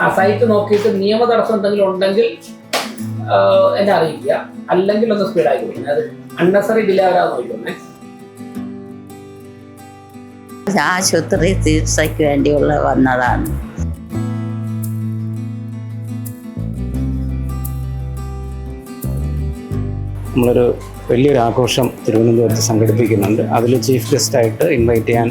ആ സൈറ്റ് നോക്കിയിട്ട് നിയമ തടസ്സം എന്തെങ്കിലും ഉണ്ടെങ്കിൽ എന്നെ അറിയിക്കുക, അല്ലെങ്കിൽ ഒന്ന് സ്പീഡാക്കി വിടുന്നത്. അത് അൺനെസറി ഡിലേ വരാതെ നോക്കുന്നേ. ആശുപത്രി ചികിത്സയ്ക്ക് വേണ്ടിയുള്ള വന്നതാണ്. നമ്മളൊരു വലിയൊരു ആഘോഷം തിരുവനന്തപുരത്ത് സംഘടിപ്പിക്കുന്നുണ്ട്. അതിൽ ചീഫ് ഗസ്റ്റായിട്ട് ഇൻവൈറ്റ് ചെയ്യാൻ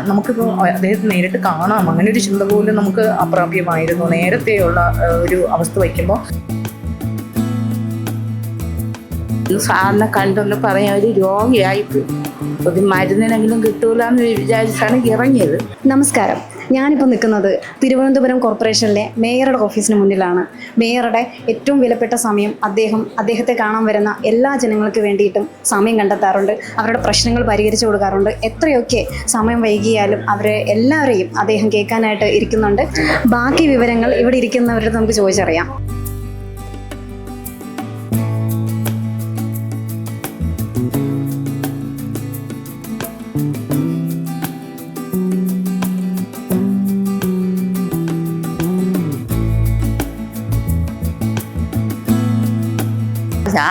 നമുക്കിപ്പോൾ അദ്ദേഹത്തെ നേരിട്ട് കാണാം, അങ്ങനെ ഒരു ചിന്ത പോലും നമുക്ക് അപ്രാപ്യമായിരുന്നു നേരത്തെയുള്ള ഒരു അവസ്ഥ വയ്ക്കുമ്പോൾ. സാറിനെ കണ്ടൊന്ന് പറയാൻ ഒരു രോഗിയായിപ്പോയി, ഒരു മരുന്നിനെങ്കിലും കിട്ടൂല എന്ന് വിചാരിച്ചാണ് ഇറങ്ങിയത്. നമസ്കാരം, ഞാനിപ്പോൾ നിൽക്കുന്നത് തിരുവനന്തപുരം കോർപ്പറേഷനിലെ മേയറുടെ ഓഫീസിന് മുന്നിലാണ്. മേയറുടെ ഏറ്റവും വിലപ്പെട്ട സമയം അദ്ദേഹത്തെ കാണാൻ വരുന്ന എല്ലാ ജനങ്ങൾക്ക് വേണ്ടിയിട്ടും സമയം കണ്ടെത്താറുണ്ട്, അവരുടെ പ്രശ്നങ്ങൾ പരിഹരിച്ചു കൊടുക്കാറുണ്ട്. എത്രയൊക്കെ സമയം വൈകിയാലും അവരെ എല്ലാവരെയും അദ്ദേഹം കേൾക്കാനായിട്ട് ഇരിക്കുന്നുണ്ട്. ബാക്കി വിവരങ്ങൾ ഇവിടെ ഇരിക്കുന്നവരുടെ നമുക്ക് ചോദിച്ചറിയാം.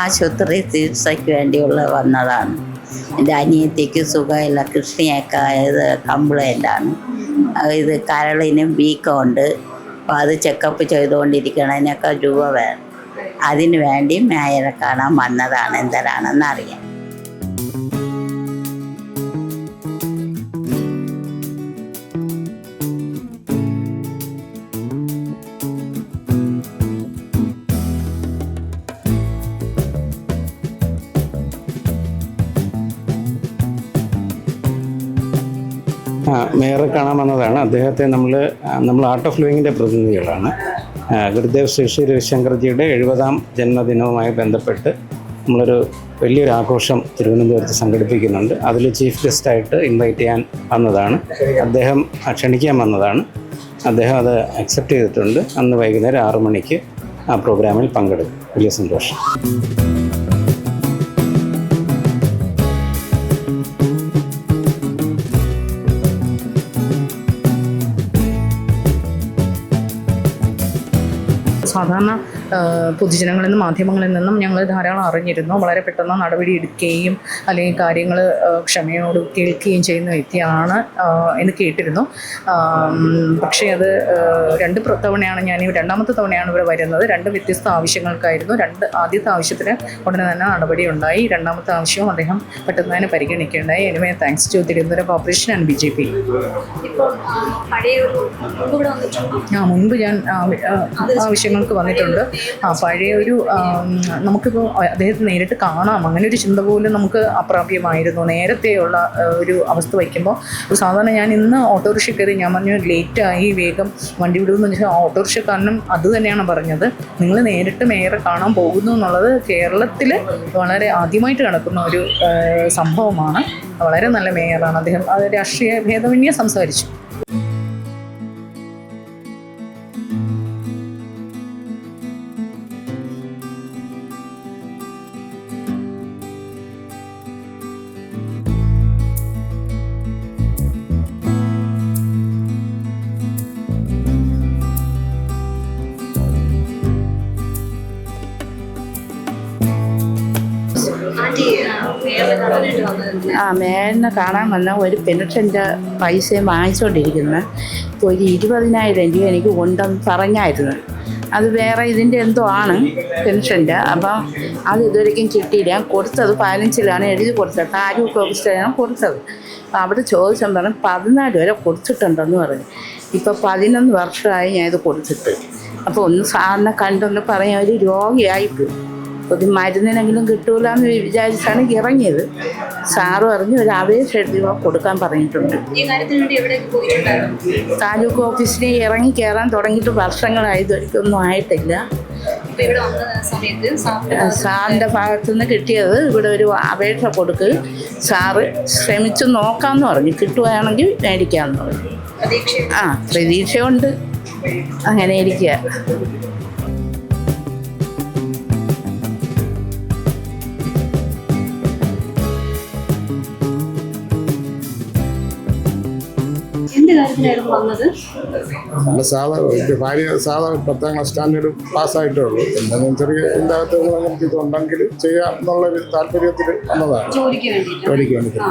ആശുപത്രി ചികിത്സയ്ക്ക് വേണ്ടിയുള്ള വന്നതാണ്. എൻ്റെ അനിയത്തിക്ക് സുഖമില്ല, കൃഷ്ണിയൊക്കെ ആയത് കംപ്ലൈൻ്റാണ്. ഇത് കരളിനും വീക്കമുണ്ട്. അപ്പോൾ അത് ചെക്കപ്പ് ചെയ്തുകൊണ്ടിരിക്കണതിനൊക്കെ രൂപ വേണം. അതിന് വേണ്ടി മേയറെ കാണാൻ വന്നതാണ്, എന്തരാണെന്ന് അറിയാം. മേയറെ കാണാൻ വന്നതാണ്. അദ്ദേഹത്തെ നമ്മൾ ആർട്ട് ഓഫ് ലിവിങ്ങിൻ്റെ പ്രതിനിധികളാണ്. ഗുരുദേവ് ശ്രീ ശ്രീ രവിശങ്കർജിയുടെ 70ാം ജന്മദിനവുമായി ബന്ധപ്പെട്ട് നമ്മളൊരു വലിയൊരു ആഘോഷം തിരുവനന്തപുരത്ത് സംഘടിപ്പിക്കുന്നുണ്ട്. അതിൽ ചീഫ് ഗസ്റ്റായിട്ട് ഇൻവൈറ്റ് ചെയ്യാൻ വന്നതാണ്. അദ്ദേഹം ക്ഷണിക്കാൻ വന്നതാണ്. അദ്ദേഹം അത് അക്സെപ്റ്റ് ചെയ്തിട്ടുണ്ട്. അന്ന് വൈകുന്നേരം 6 മണിക്ക് ആ പ്രോഗ്രാമിൽ പങ്കെടുക്കും. വലിയ സന്തോഷം. സാധാരണ പൊതുജനങ്ങളിൽ നിന്നും മാധ്യമങ്ങളിൽ നിന്നും ഞങ്ങൾ ധാരാളം അറിഞ്ഞിരുന്നു. വളരെ പെട്ടെന്ന് നടപടി എടുക്കുകയും അല്ലെങ്കിൽ കാര്യങ്ങൾ ക്ഷമയോട് കേൾക്കുകയും ചെയ്യുന്ന വ്യക്തിയാണ് എന്ന് കേട്ടിരുന്നു. പക്ഷേ അത് തവണയാണ് രണ്ടാമത്തെ തവണയാണ് ഇവിടെ വരുന്നത്. 2 വ്യത്യസ്ത ആവശ്യങ്ങൾക്കായിരുന്നു. ആദ്യത്തെ ആവശ്യത്തിന് ഉടനെ തന്നെ നടപടി ഉണ്ടായി. രണ്ടാമത്തെ ആവശ്യവും അദ്ദേഹം പെട്ടെന്ന് തന്നെ പരിഗണിക്കുകയുണ്ടായി. Anyway thanks to Thiruvananthapuram corporation and BJP. മുൻപ് ഞാൻ ആവശ്യങ്ങൾക്ക് വന്നിട്ടുണ്ട്. പഴയൊരു നമുക്കിപ്പോൾ അദ്ദേഹത്തെ നേരിട്ട് കാണാം, അങ്ങനെ ഒരു ചിന്ത പോലും നമുക്ക് അപ്രാപ്യമായിരുന്നു നേരത്തെയുള്ള ഒരു അവസ്ഥ വയ്ക്കുമ്പോൾ. സാധാരണ ഞാൻ ഇന്ന് ഓട്ടോറിക്ഷ കയറി, ഞാൻ പറഞ്ഞു ലേറ്റായി, വേഗം വണ്ടി വിടുമെന്ന് വെച്ചാൽ ഓട്ടോറിക്ഷക്കാരനും അത് തന്നെയാണ് പറഞ്ഞത്. നിങ്ങൾ നേരിട്ട് മേയറെ കാണാൻ പോകുന്നു എന്നുള്ളത് കേരളത്തിൽ വളരെ ആദ്യമായിട്ട് നടക്കുന്ന ഒരു സംഭവമാണ്. വളരെ നല്ല മേയറാണ് അദ്ദേഹം. അത് രാഷ്ട്രീയ ഭേദമന്യേ സംസാരിച്ചു. മേയറിനെ കാണാൻ വന്ന ഒരു പെൻഷൻ്റെ പൈസ വാങ്ങിച്ചുകൊണ്ടിരിക്കുന്നത്. ഇപ്പോൾ ഒരു 20,000 രൂപ എനിക്ക് ഉണ്ടെന്ന് പറഞ്ഞായിരുന്നു. അത് വേറെ ഇതിൻ്റെ എന്തോ ആണ് പെൻഷൻ്റെ. അപ്പം അത് ഇതുവരെയ്ക്കും കിട്ടിയില്ല. ഞാൻ കൊടുത്തത് 15-ലാണ് എഴുതി കൊടുത്തത്. താലൂക്ക് ഓഫീസിലാണ് കൊടുത്തത്. അപ്പോൾ അവിടെ ചോദിച്ചാൽ പറഞ്ഞു 14 വരെ കൊടുത്തിട്ടുണ്ടെന്ന് പറഞ്ഞു. ഇപ്പോൾ 11 വർഷമായി ഞാൻ ഇത് കൊടുത്തിട്ട്. അപ്പോൾ ഒന്ന് സാറിനെ കണ്ടൊന്ന് പറയാൻ ഒരു രോഗിയായിപ്പോയി, ഒരു മരുന്നിനെങ്കിലും കിട്ടൂല എന്ന് വിചാരിച്ചാണ് ഇറങ്ങിയത്. സാറ് പറഞ്ഞ് ഒരു അപേക്ഷ എഴുതി കൊടുക്കാൻ പറഞ്ഞിട്ടുണ്ട്. താലൂക്ക് ഓഫീസിൽ ഇറങ്ങി കയറാൻ തുടങ്ങിയിട്ട് വർഷങ്ങളായി, ഇതൊരിക്കൊന്നും ആയിട്ടില്ല. സാറിൻ്റെ ഭാഗത്തു നിന്ന് കിട്ടിയത് ഇവിടെ ഒരു അപേക്ഷ കൊടുക്ക്, സാറ് ശ്രമിച്ചു നോക്കാമെന്ന് പറഞ്ഞു, കിട്ടുകയാണെങ്കിൽ മേടിക്കാമെന്ന് പറഞ്ഞു. പ്രതീക്ഷയുണ്ട്. അങ്ങനെ ഇരിക്കുക. എന്ത് കാര്യത്തിനായിരുന്നു വന്നത്? നമ്മൾ ഭാര്യ സാധാ 10ാം ക്ലാസ് സ്റ്റാൻഡേർഡ് പാസ്സായിട്ടേ ഉള്ളൂ. എന്തെങ്കിലും ചെറിയ എൻ്റെ അകത്ത് നമുക്ക് ഇതുണ്ടെങ്കിൽ ചെയ്യാം എന്നുള്ളൊരു താല്പര്യത്തിൽ വന്നതാണ്, ജോലിക്ക് വേണ്ടിയിട്ട്. ജോലിക്ക് വേണ്ടിയിട്ട്.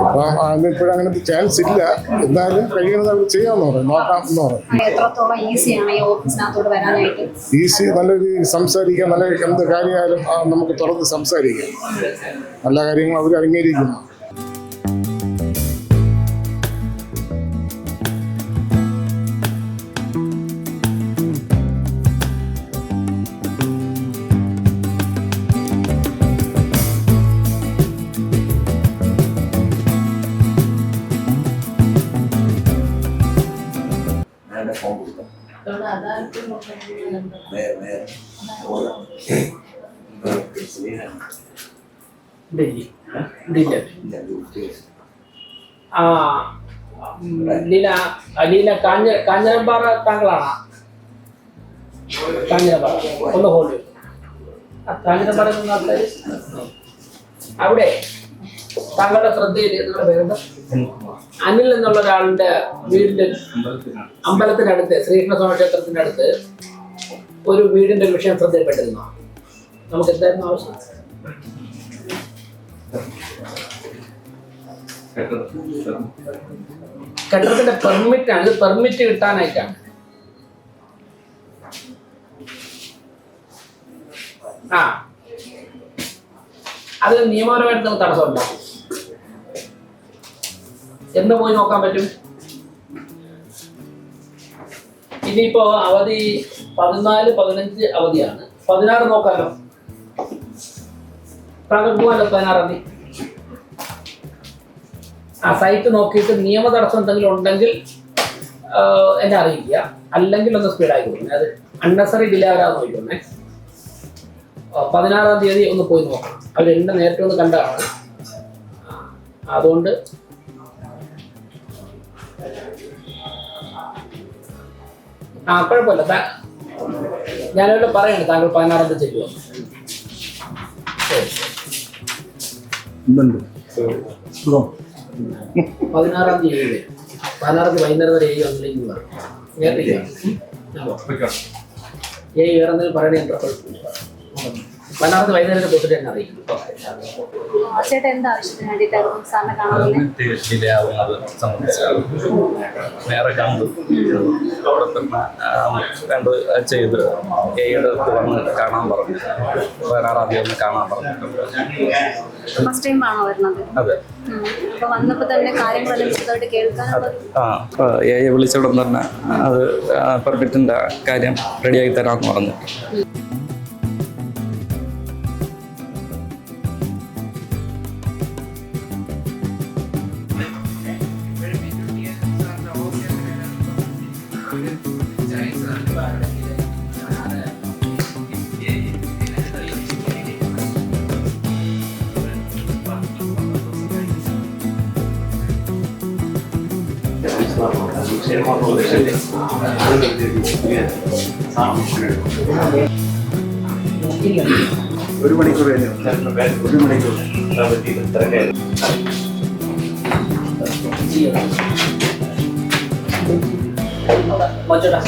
അപ്പം അതിനിപ്പോഴും അങ്ങനത്തെ ചാൻസ് ഇല്ല. എന്നാലും കഴിയുന്നത് അവർ ചെയ്യാമെന്ന് പറയും, നോക്കാം എന്ന് പറയും. എത്രത്തോളം ഈസിയാണ് ഈ ഓഫീസിനകത്തോട്ട് വരാനായിട്ട്? ഈസി, നല്ലൊരു സംസാരിക്കാം, നല്ല എന്ത് കാര്യമായാലും നമുക്ക് തുറന്ന് സംസാരിക്കാം. നല്ല കാര്യങ്ങൾ അവർ അംഗീകരിക്കുന്നു. ഡൽഹി ലീല കാഞ്ഞിരപ്പാറ താങ്കളാണ്? കാഞ്ഞിരപ്പാറ ഒന്ന് ഹോൾഡ്. കാഞ്ഞിരപ്പാറ അവിടെ താങ്കളുടെ ശ്രദ്ധയിൽ നിങ്ങളുടെ പേരുണ്ട് അനിൽ എന്നുള്ള ഒരാളുടെ വീടിന്റെ അമ്പലത്തിനടുത്ത്, ശ്രീകൃഷ്ണസ്വാമി ക്ഷേത്രത്തിന്റെ അടുത്ത് ഒരു വീടിന്റെ വിഷയം ശ്രദ്ധയിൽപ്പെട്ടിരുന്നു. നമുക്ക് എന്തായിരുന്നു ആവശ്യം? കെട്ടിടത്തിന്റെ പെർമിറ്റാണ്, ഇത് പെർമിറ്റ് കിട്ടാനായിട്ടാണ്. അത് നിയമപരമായിട്ട് നമുക്ക് തടസ്സമുണ്ട്. എന്ന് പോയി നോക്കാൻ പറ്റും? ഇനിയിപ്പോ അവധി 14, 15 അവധിയാണ്. 16 നോക്കാമല്ലോ. താങ്കൾ പോകാമല്ലോ 16-ാം തീയതി. ആ സൈറ്റ് നോക്കിയിട്ട് നിയമ തടസ്സം എന്തെങ്കിലും ഉണ്ടെങ്കിൽ എന്നെ അറിയിക്കുക. അല്ലെങ്കിൽ ഒന്ന് സ്പീഡായി കൊടുക്കണേ. അത് അൺനെസറി ഡിലേ ആരാന്ന് നോക്കിക്കൊണ്ടേ. 16-ാം തീയതി ഒന്ന് പോയി നോക്കണം. അവർ എന്നെ നേരത്തെ ഒന്ന് കണ്ടതാണ്. അതുകൊണ്ട് കുഴപ്പമില്ല. ഞാനവിടെ പറയണേ താങ്കൾ 16-ാം തീയതി ചെല്ലുമോ? 16-ാം തീയതി 16-ാം തീയതി വൈകുന്നേരം വരെ വന്നില്ലെങ്കിൽ പറയും. നേരത്തെ വേറെ എന്തെങ്കിലും പറയണേ. 16-ാം തീയതി വൈകുന്നേരം പോയിട്ട് എന്നെ അറിയിക്കും. ചേട്ടാ എന്ത് ആവശ്യത്തിന് വേണ്ടിയിട്ടായിരുന്നു സാറിനെ കാണുന്നത്? ഡിലേ ആവുന്നത് സംബന്ധിച്ചാണ്. വേറെ കണ്ടു അവിടെ തന്നെ കണ്ട് ചെയ്ത് എയുടെ അടുത്ത് വന്ന് കാണാൻ പറഞ്ഞു. 16-ാം തീയതി ഒന്ന് കാണാൻ പറഞ്ഞിട്ടുണ്ട്. ഫസ്റ്റ് ടൈം ആണോ വരുന്നത്? അതെ. അപ്പൊ വന്നപ്പോ തന്നെ കാര്യങ്ങളെല്ലാം വിശദമായിട്ട് കേൾക്കാനുള്ള എയെ വിളിച്ചോടം തന്നെ അത് പെർമിറ്റിന്റെ കാര്യം റെഡിയാക്കി തരാമെന്ന് പറഞ്ഞു. ഒരു മണിക്കൂർ മറ്റൊരു